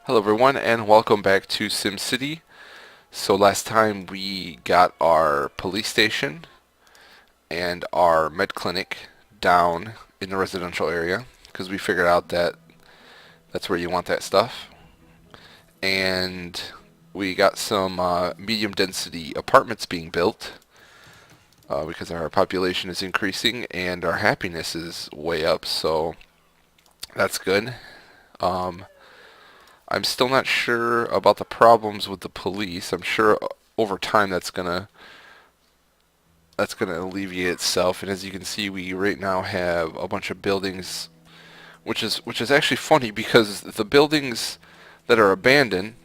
Hello everyone and welcome back to SimCity. So last time we got our police station and our med clinic down in the residential area because we figured out that that's where you want that stuff. And we got some medium density apartments being built because our population is increasing and our happiness is way up, so that's good. Um, I'm still not sure about the problems with the police. I'm sure over time that's gonna alleviate itself. And as you can see, we right now have a bunch of buildings, which is actually funny because the buildings that are abandoned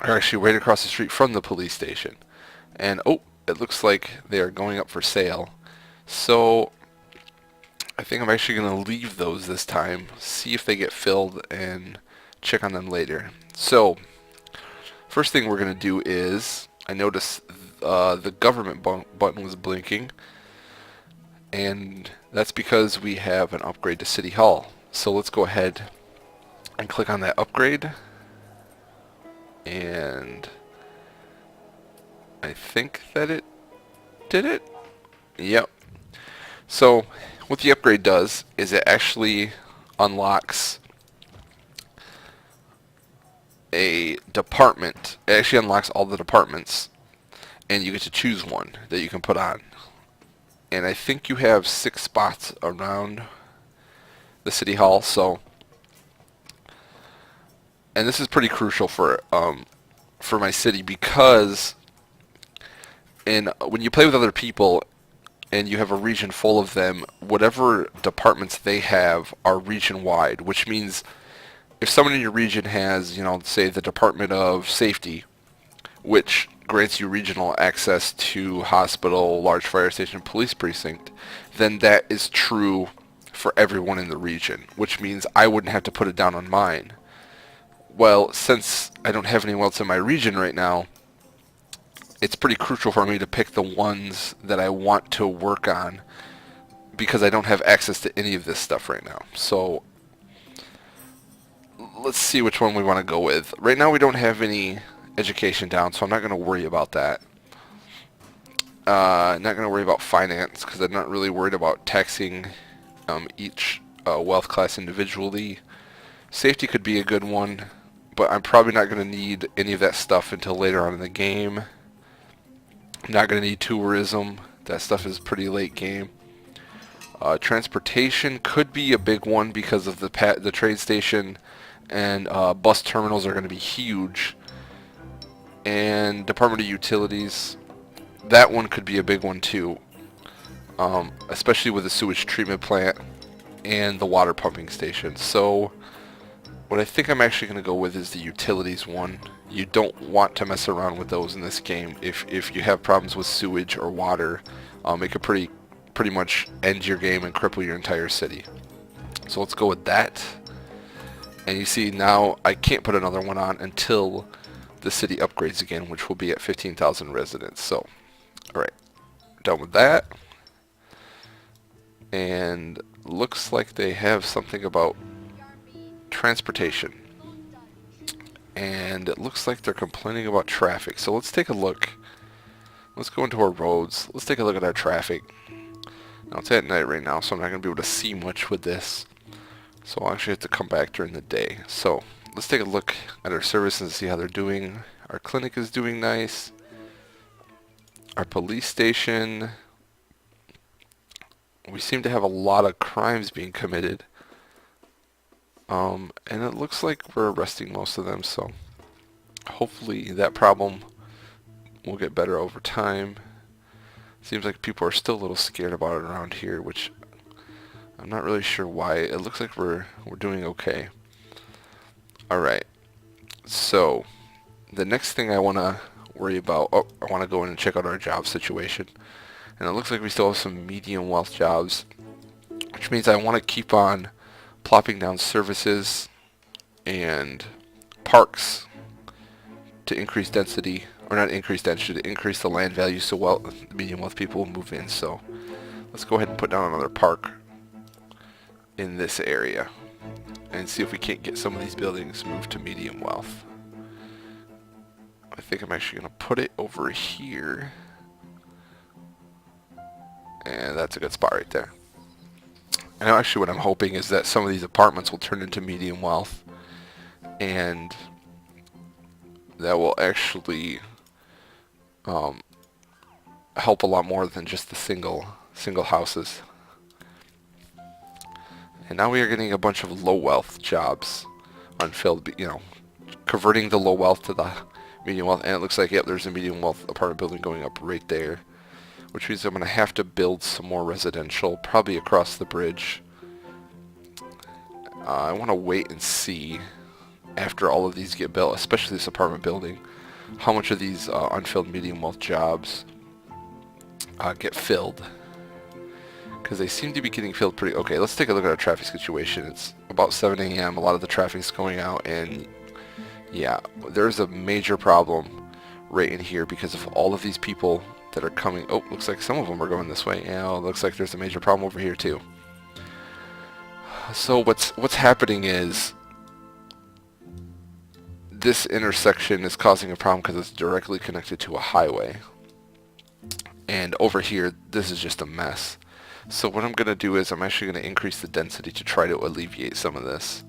are actually right across the street from the police station. And oh, it looks like they are going up for sale. So I think I'm actually going to leave those this time, see if they get filled, and check on them later. So first thing we're going to do is, I noticed the government button was blinking, and that's because we have an upgrade to City Hall. So let's go ahead and click on that upgrade, and I think that it did it. Yep. So what the upgrade does is it actually unlocks a department. It actually unlocks all the departments, and you get to choose one that you can put on. And I think you have 6 spots around the city hall. So, and this is pretty crucial for my city because when you play with other people and you have a region full of them, whatever departments they have are region wide, which means if someone in your region has, say the Department of Safety, which grants you regional access to hospital, large fire station, police precinct, then that is true for everyone in the region, which means I wouldn't have to put it down on mine. Well, since I don't have anyone else in my region right now, it's pretty crucial for me to pick the ones that I want to work on because I don't have access to any of this stuff right now. So let's see which one we want to go with. Right now we don't have any education down, so I'm not going to worry about that. Not going to worry about finance because I'm not really worried about taxing each wealth class individually. Safety could be a good one, but I'm probably not going to need any of that stuff until later on in the game. I'm not going to need tourism. That stuff is pretty late game. Transportation could be a big one because of the train station and bus terminals are going to be huge. And Department of Utilities, that one could be a big one too, especially with the sewage treatment plant and the water pumping station. So what I think I'm actually going to go with is the utilities one. You don't want to mess around with those in this game. If you have problems with sewage or water, it could pretty much end your game and cripple your entire city. So let's go with that. And you see now I can't put another one on until the city upgrades again, which will be at 15,000 residents. So, alright, done with that. And looks like they have something about transportation. And it looks like they're complaining about traffic. So let's take a look. Let's go into our roads. Let's take a look at our traffic. Now it's at night right now, so I'm not going to be able to see much with this. So I'll actually have to come back during the day. So let's take a look at our services and see how they're doing. Our clinic is doing nice. Our police station. We seem to have a lot of crimes being committed. And it looks like we're arresting most of them, so hopefully that problem will get better over time. Seems like people are still a little scared about it around here, which I'm not really sure why. It looks like we're doing okay. Alright, so the next thing I want to worry about, I want to go in and check out our job situation. And it looks like we still have some medium wealth jobs, which means I want to keep on plopping down services and parks to increase density, or not increase density, to increase the land value so medium wealth people will move in. So let's go ahead and put down another park in this area. and see if we can't get some of these buildings moved to medium wealth. I think I'm actually going to put it over here. And that's a good spot right there. And actually what I'm hoping is that some of these apartments will turn into medium wealth. And that will actually help a lot more than just the single houses. And now we are getting a bunch of low wealth jobs unfilled, you know, converting the low wealth to the medium wealth. And it looks like, yep, there's a medium wealth apartment building going up right there, which means I'm going to have to build some more residential, probably across the bridge. I want to wait and see after all of these get built, especially this apartment building, how much of these unfilled medium wealth jobs get filled. Because they seem to be getting filled pretty... Okay, let's take a look at our traffic situation. It's about 7 a.m. A lot of the traffic's going out, and yeah, there's a major problem right in here because of all of these people that are coming. Oh, looks like some of them are going this way. Yeah, looks like there's a major problem over here too. So what's happening is this intersection is causing a problem because it's directly connected to a highway. And over here, this is just a mess. So what I'm going to do is I'm actually going to increase the density to try to alleviate some of this.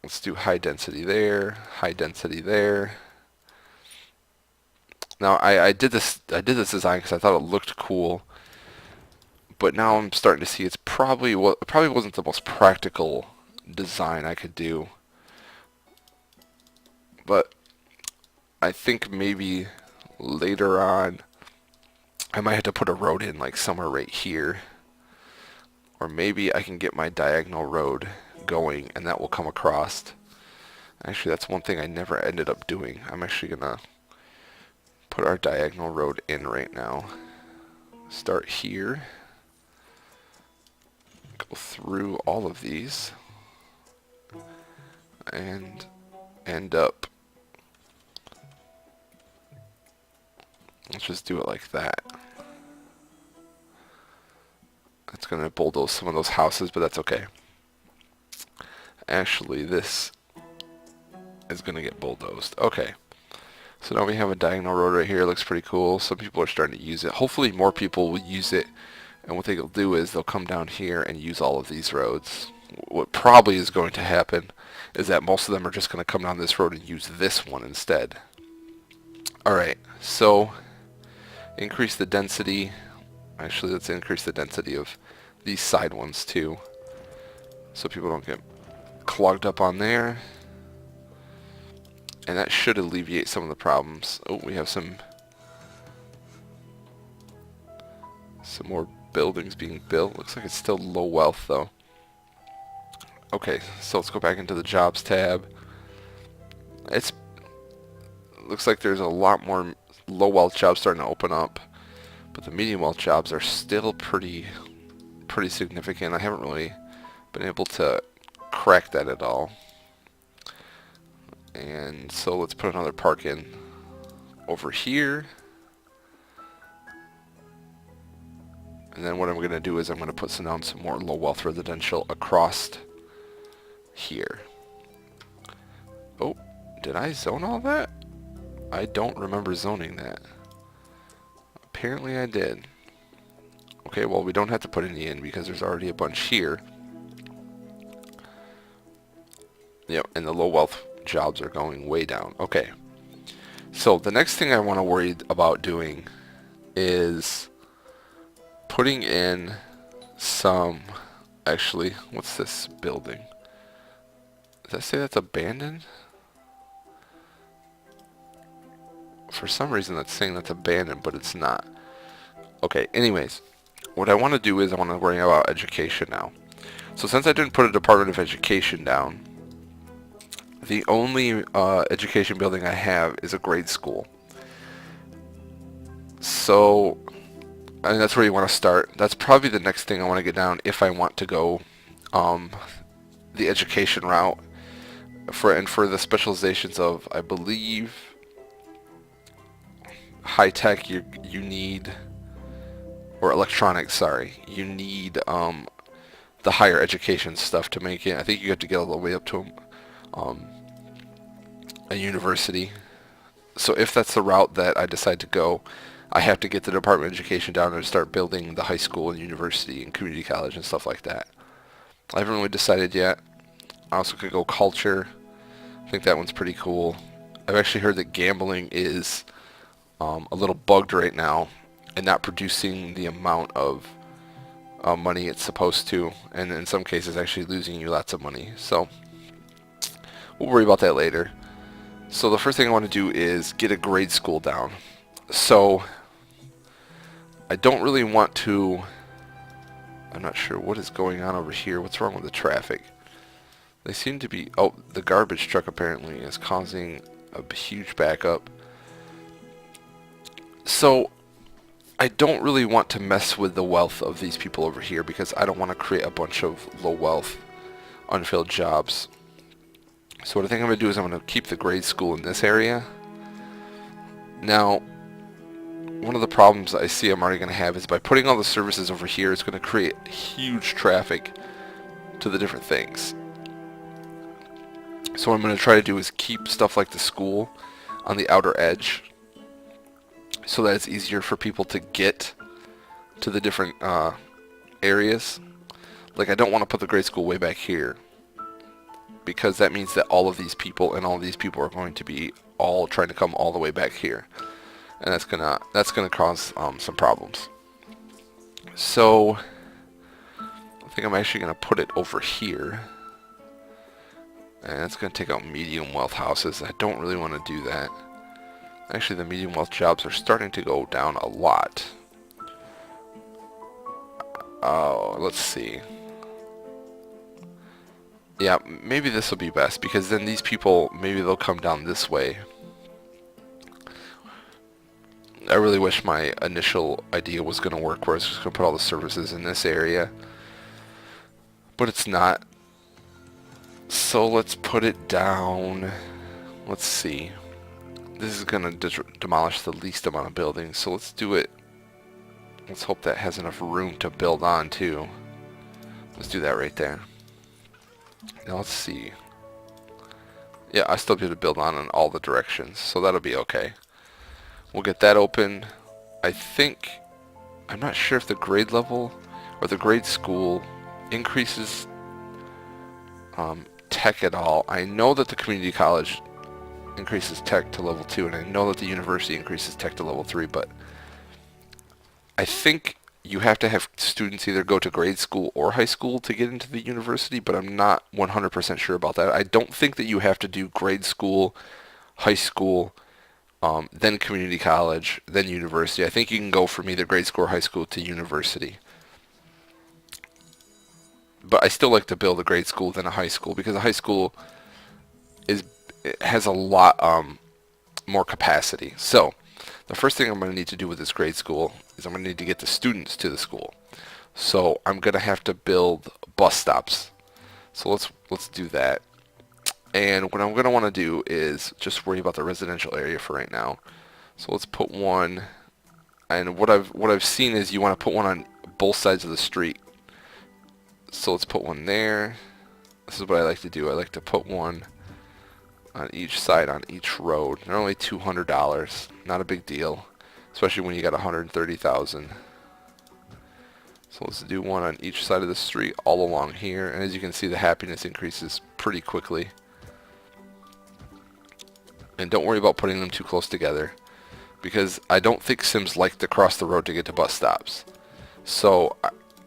Let's do high density there, high density there. Now I did this design because I thought it looked cool, but now I'm starting to see it probably wasn't the most practical design I could do. But I think maybe later on I might have to put a road in like somewhere right here, or maybe I can get my diagonal road going and that will come across. Actually, that's one thing I never ended up doing. I'm actually gonna put our diagonal road in right now. Start here, go through all of these, and end up. Let's just do it like that. It's going to bulldoze some of those houses, but that's okay. Actually, this is going to get bulldozed. Okay. So now we have a diagonal road right here. It looks pretty cool. Some people are starting to use it. Hopefully more people will use it. And what they'll do is they'll come down here and use all of these roads. What probably is going to happen is that most of them are just going to come down this road and use this one instead. Alright, so increase the density. Actually, let's increase the density of these side ones too, so people don't get clogged up on there. And that should alleviate some of the problems. Oh, we have some more buildings being built. Looks like it's still low wealth though. Okay, so let's go back into the jobs tab. Looks like there's a lot more low wealth jobs starting to open up, but the medium wealth jobs are still pretty significant. I haven't really been able to crack that at all. And so let's put another park in over here. And then what I'm going to do is I'm going to put down some more low wealth residential across here. Oh, did I zone all that? I don't remember zoning that. Apparently I did. Okay, well we don't have to put any in because there's already a bunch here. Yep, and the low wealth jobs are going way down. Okay. So the next thing I want to worry about doing is putting in some... Actually, what's this building? Does that say that's abandoned? For some reason that's saying that's abandoned, but it's not. Okay, anyways, what I want to do is I want to worry about education now. So since I didn't put a Department of Education down, the only education building I have is a grade school. So, and that's where you want to start. That's probably the next thing I want to get down if I want to go the education route. For the specializations of, I believe, high tech, you need, or electronics, sorry, you need the higher education stuff to make it. I think you have to get all the way up to um, a university. So if that's the route that I decide to go, I have to get the Department of Education down and start building the high school and university and community college and stuff like that. I haven't really decided yet. I also could go culture. I think that one's pretty cool. I've actually heard that gambling is a little bugged right now and not producing the amount of money it's supposed to, and in some cases actually losing you lots of money. So we'll worry about that later. So the first thing I want to do is get a grade school down. So I don't really want to, I'm not sure what is going on over here. What's wrong with the traffic? They seem to be, oh, the garbage truck apparently is causing a huge backup. So I don't really want to mess with the wealth of these people over here because I don't want to create a bunch of low wealth, unfilled jobs. So what I think I'm going to do is I'm going to keep the grade school in this area. Now, one of the problems I see I'm already going to have is by putting all the services over here, it's going to create huge traffic to the different things. So what I'm going to try to do is keep stuff like the school on the outer edge so that it's easier for people to get to the different areas. Like I don't want to put the grade school way back here because that means that all of these people and all of these people are going to be all trying to come all the way back here, and that's gonna cause some problems. So I think I'm actually gonna put it over here, and that's gonna take out medium wealth houses. I don't really want to do that. Actually, the medium wealth jobs are starting to go down a lot. Oh, let's see. Yeah, maybe this will be best because then these people, maybe they'll come down this way. I really wish my initial idea was going to work where I was just going to put all the services in this area. But it's not. So let's put it down. Let's see. This is going to demolish the least amount of buildings. So let's do it. Let's hope that has enough room to build on too. Let's do that right there. Now let's see. Yeah, I still be able to build on in all the directions. So that'll be okay. We'll get that open. I think, I'm not sure if the grade level or the grade school increases tech at all. I know that the community college increases tech to level 2, and I know that the university increases tech to level 3, but I think you have to have students either go to grade school or high school to get into the university, but I'm not 100% sure about that. I don't think that you have to do grade school, high school, then community college, then university. I think you can go from either grade school or high school to university. But I still like to build a grade school than a high school because a high school has a lot more capacity. So the first thing I'm going to need to do with this grade school is I'm going to need to get the students to the school. So I'm going to have to build bus stops. So let's do that. And what I'm going to want to do is just worry about the residential area for right now. So let's put one. And what I've seen is you want to put one on both sides of the street. So let's put one there. This is what I like to do. I like to put one on each side on each road. They're only $200. Not a big deal, especially when you got 130,000. So let's do one on each side of the street all along here. And as you can see, the happiness increases pretty quickly. And don't worry about putting them too close together because I don't think Sims like to cross the road to get to bus stops. So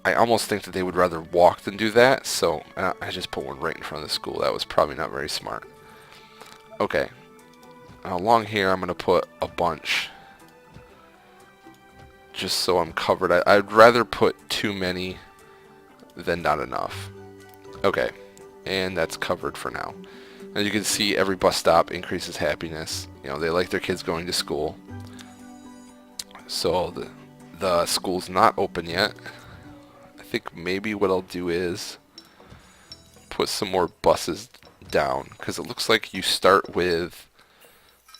I almost think that they would rather walk than do that. So I just put one right in front of the school. That was probably not very smart. Okay. Now along here I'm going to put a bunch just so I'm covered. I'd rather put too many than not enough. Okay. And that's covered for now. As you can see, every bus stop increases happiness. You know, they like their kids going to school. So the school's not open yet. I think maybe what I'll do is put some more buses down because it looks like you start with,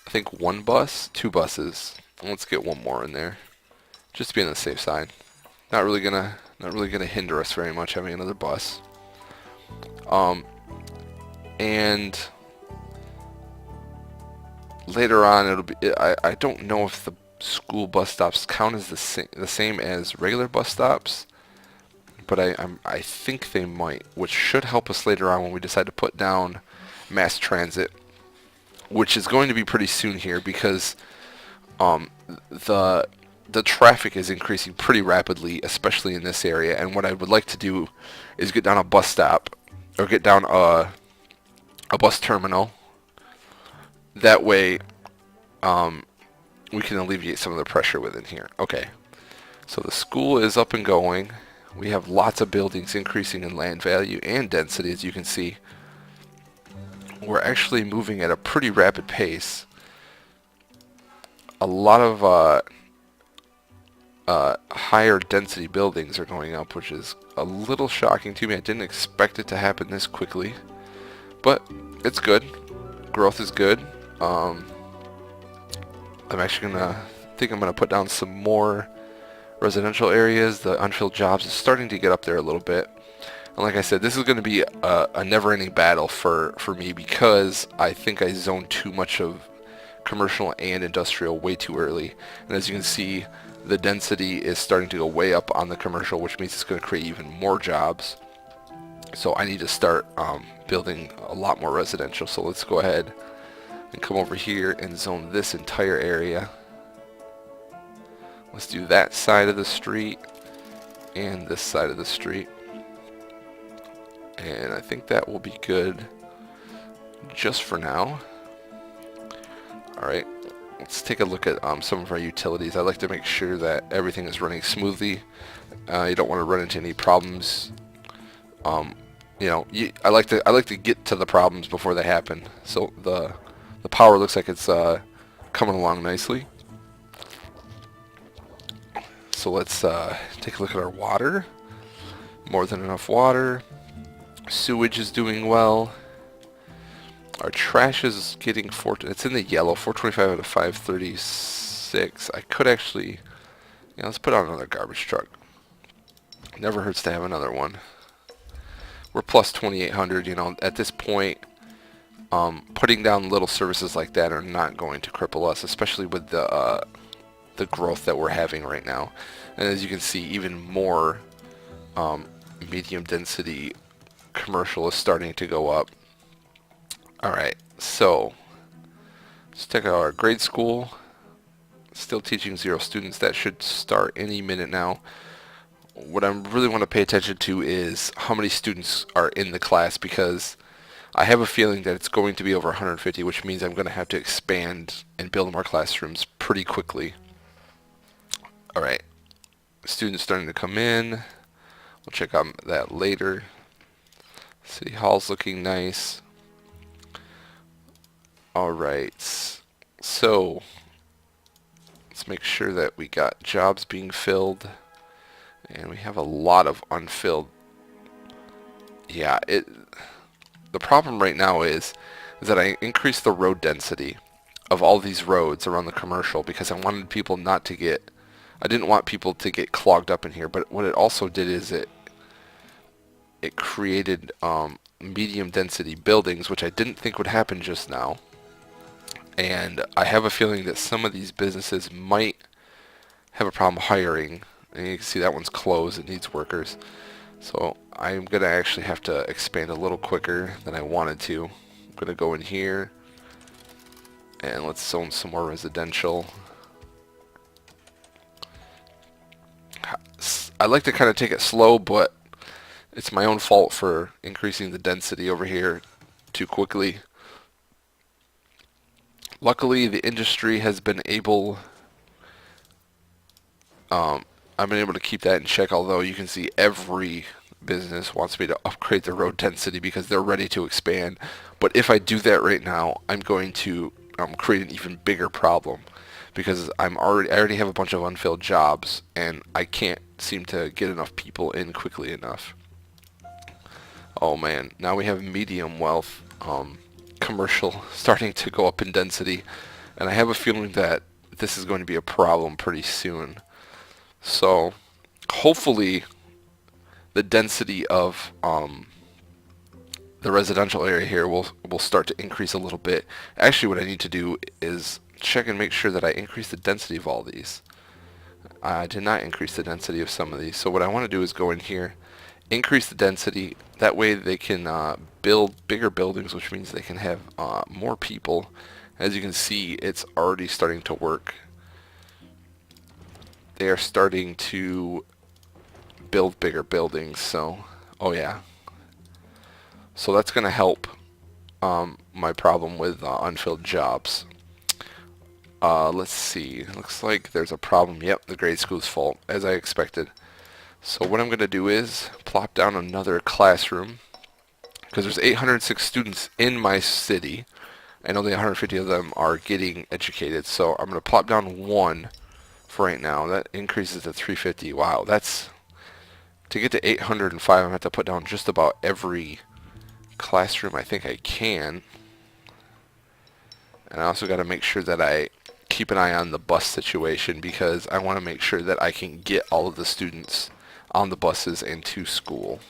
I think, 1 bus, 2 buses. Let's get one more in there just to be on the safe side. Not Not really going to hinder us very much having another bus. Um, and later on, it'll be. I don't know if the school bus stops count as the same as regular bus stops, but I think they might, which should help us later on when we decide to put down mass transit, which is going to be pretty soon here because um, the the traffic is increasing pretty rapidly, especially in this area. And what I would like to do is get down a bus stop or get down a bus terminal. That way, we can alleviate some of the pressure within here. Okay, so the school is up and going. We have lots of buildings increasing in land value and density, as you can see. We're actually moving at a pretty rapid pace. A lot of higher density buildings are going up, which is a little shocking to me. I didn't expect it to happen this quickly, but it's good. Growth is good. I'm actually I'm gonna put down some more residential areas. The unfilled jobs is starting to get up there a little bit. And like I said, this is going to be a never-ending battle for me because I think I zoned too much of commercial and industrial way too early. And as you can see, the density is starting to go way up on the commercial, which means it's going to create even more jobs. So I need to start building a lot more residential. So let's go ahead and come over here and zone this entire area. Let's do that side of the street and this side of the street. And I think that will be good just for now. Alright, let's take a look at some of our utilities. I like to make sure that everything is running smoothly. You don't want to run into any problems. You know, I like to get to the problems before they happen. So the power looks like it's coming along nicely. So let's take a look at our water. More than enough water. Sewage is doing well. Our trash is getting it's in the yellow, 425 out of 536. I could actually, yeah, let's put on another garbage truck. Never hurts to have another one. We're plus 2,800. You know, at this point, putting down little services like that are not going to cripple us, especially with the growth that we're having right now. And as you can see, even more medium density commercial is starting to go up. Alright, so let's check out our grade school. Still teaching 0 students. That should start any minute now. What I really want to pay attention to is how many students are in the class, because I have a feeling that it's going to be over 150, which means I'm going to have to expand and build more classrooms pretty quickly. Alright, students starting to come in. We'll check on that later. City Hall's looking nice. Alright, so let's make sure that we got jobs being filled. And we have a lot of unfilled. Yeah, the problem right now is that I increased the road density of all these roads around the commercial because I wanted people not to get, I didn't want people to get clogged up in here. But what it also did is it created medium density buildings, which I didn't think would happen just now. And I have a feeling that some of these businesses might have a problem hiring. And you can see that one's closed. It needs workers. So I'm going to actually have to expand a little quicker than I wanted to. I'm going to go in here. And let's zone some more residential. I like to kind of take it slow, but it's my own fault for increasing the density over here too quickly. Luckily, the industry has been able, I've been able to keep that in check, although you can see every business wants me to upgrade their road density because they're ready to expand. But if I do that right now, I'm going to create an even bigger problem because I already have a bunch of unfilled jobs and I can't seem to get enough people in quickly enough. Oh man, now we have medium wealth commercial starting to go up in density, and I have a feeling that this is going to be a problem pretty soon. So hopefully the density of the residential area here will start to increase a little bit. Actually, what I need to do is check and make sure that I increase the density of all these. I did not increase the density of some of these. So what I want to do is go in here, increase the density. That way they can build bigger buildings, which means they can have more people. As you can see, it's already starting to work. They are starting to build bigger buildings. So, oh yeah. So that's going to help my problem with unfilled jobs. Let's see. Looks like there's a problem. Yep, the grade school's fault, as I expected. So what I'm going to do is plop down another classroom, because there's 806 students in my city, and only 150 of them are getting educated. So I'm going to plop down one for right now. That increases to 350. Wow, that's... To get to 805, I'm going to have to put down just about every classroom I think I can. And I also got to make sure that I keep an eye on the bus situation, because I want to make sure that I can get all of the students on the buses and to school.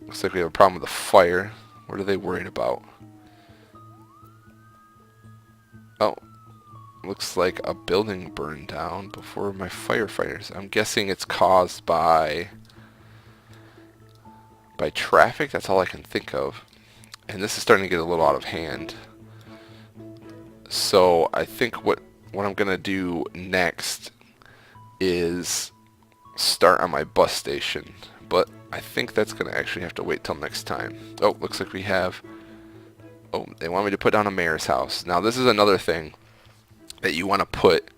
Looks like we have a problem with the fire. What are they worried about? Oh, looks like a building burned down before my firefighters. I'm guessing it's caused by traffic. That's all I can think of. And this is starting to get a little out of hand. So I think what I'm going to do next is start on my bus station. But I think that's going to actually have to wait till next time. Oh, looks like we have... Oh, they want me to put down a mayor's house. Now this is another thing that you want to put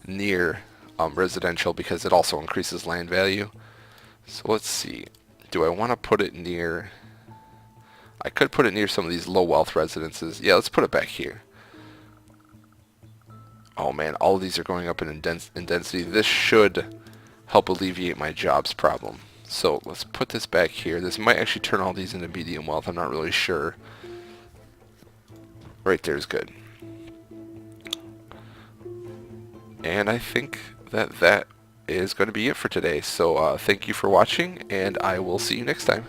near residential, because it also increases land value. So let's see. Do I want to put it near... I could put it near some of these low wealth residences. Yeah, let's put it back here. Oh man, all of these are going up in density. This should help alleviate my jobs problem. So let's put this back here. This might actually turn all these into medium wealth. I'm not really sure. Right there is good. And I think that is going to be it for today. So thank you for watching, and I will see you next time.